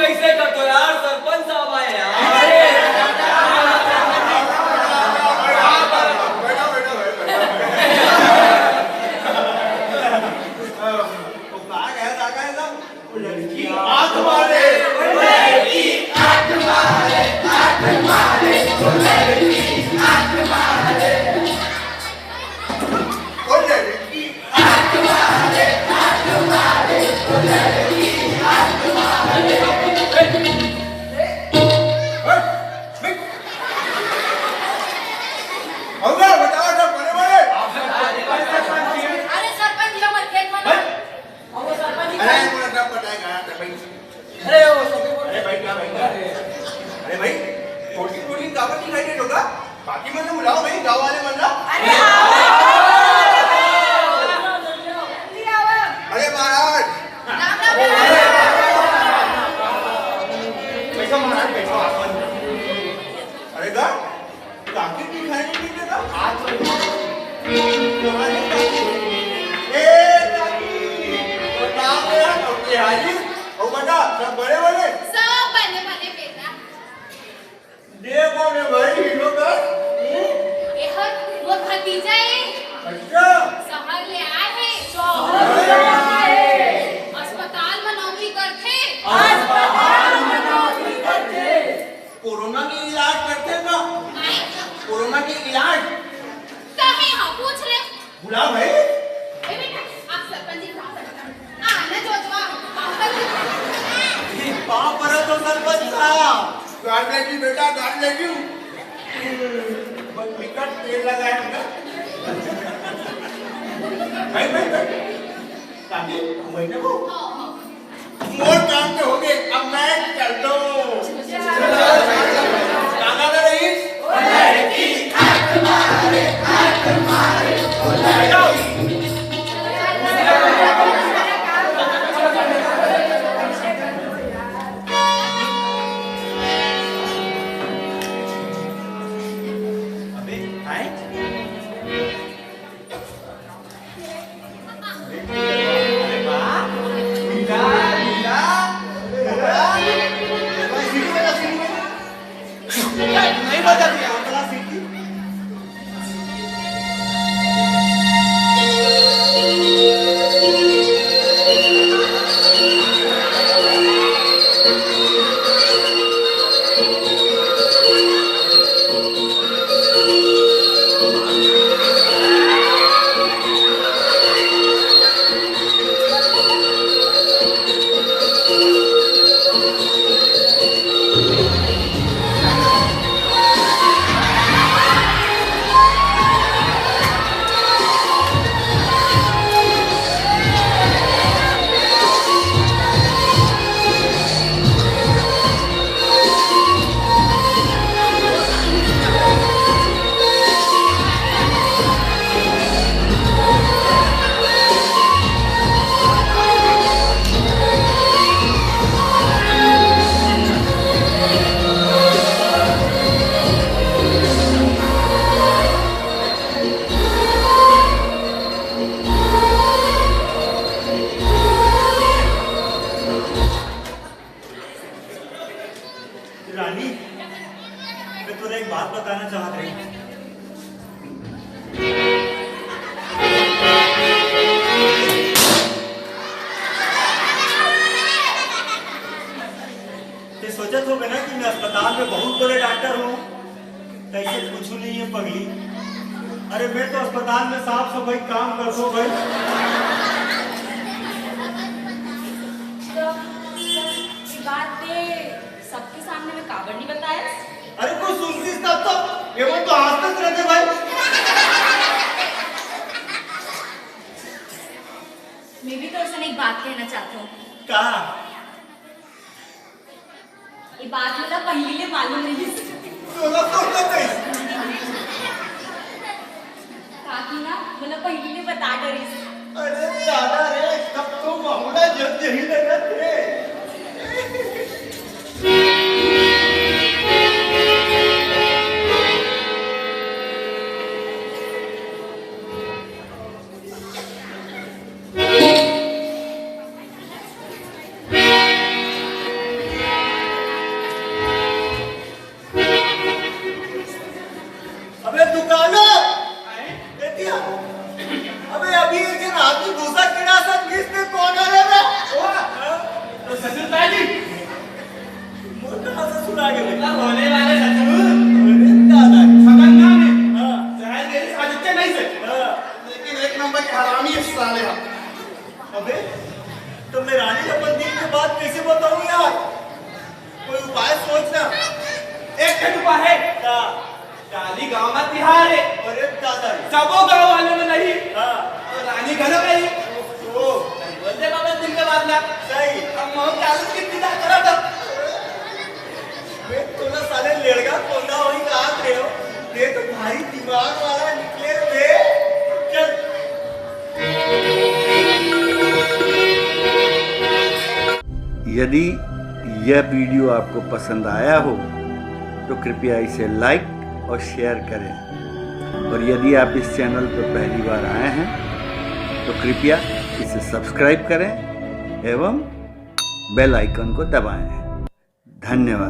कैसे करतो यार, सरपंच साहब आए यार। लड़की आंख मारे, लड़की आंख मारे, आंख मारे, लड़की आंख मारे, लड़की आंख मारे, आंख मारे, लड़की आंख मारे। होगा बताओ सब बड़े बड़े। अरे सरपंच जी हमारे खेत में वो सरपंच जी अरे मुझे सब पता है कहाँ सरपंच। अरे वो सभी बोल अरे भाई क्या भाई, अरे भाई छोटी छोटी दावत दिखाई दे होगा, बाकी मतलब बुलाओ भाई गाँव वाले मतलब। अरे अरे महाराज पैसा महाराज पैसा आसमान। अरे गा काकी दिखाई नहीं देता आज ए काकी तो नाम है अपने हाजी ओ बता सब बड़े बड़े सब बने बने बेटा देखो ने भाई हीरो का ये हर वो भतीजा है अच्छा शहर ले आए हैं अस्पताल में नौकरी करते कोरोना की इलाज करते ना कोरोना की इलाज कहीं हाँ पूछ ले बुला भाई ए बेटा आप सरपंच जी कहाँ सकते आना जो कहाँ पर है तो सरपंच साहब गाड़ लेगी बेटा गाड़ लेगी बस विकट तेल लगाए हमने भाई भाई भाई काकी महीने को मोर काम तो हो गए अब मैं चल दो काका का रईस लड़की आंख मारे आंख मारे नहीं बता दिया अगला सीटी रानी मैं तुझे एक बात बताना चाहत रही ते सोचत हो ना कि मैं अस्पताल में बहुत बड़े डॉक्टर हूँ कैसे कुछ नहीं है पगली अरे मैं तो अस्पताल में साफ सफाई काम कर दो भाई बात सबके सामने में काबर नहीं बताया अरे कोई सुनती तब तो एवं तो हंसते रहते भाई मैं भी तो उसे एक बात कहना चाहता हूँ क्या ये बात मुझे पहले मालूम नहीं काकी ना मला पहिलीने बता डरीस. अरे दादा रे, तब तो मामला जग यही लगा थे. अबे दुकानो देखिए, अबे अभी एक रात में दूसरा किड़ा सब किसने कौन आ रहा है? तो ससुर ताजी मोटा ससुर आ गए. क्या होने वाले ससुर अरे दादा. सगन नाम है हाँ. जहर मेरी साजिश नहीं से हाँ. लेकिन एक नंबर के हरामी है साले हम. अबे तो मैं रानी अपन दिन के बाद कैसे बताऊं यार? कोई उपाय सोचना. एक ठुपा है क्या? डाली गांव में तिहार है अरे दादा. सबो गांव वालों में नहीं हाँ. और रानी घर में ही ओ बोलते बाबा दिन के बाद ना सही. अब मोह चालू कितनी ना करा था मैं तो ना साले लड़का कोंदा वही कहा थे हो. ये तो भारी दिमाग वाला निकले थे. चल. यदि यह वीडियो आपको पसंद आया हो तो कृपया इसे लाइक और शेयर करें और यदि आप इस चैनल पर पहली बार आए हैं तो कृपया इसे सब्सक्राइब करें एवं बेल आइकन को दबाएं. धन्यवाद.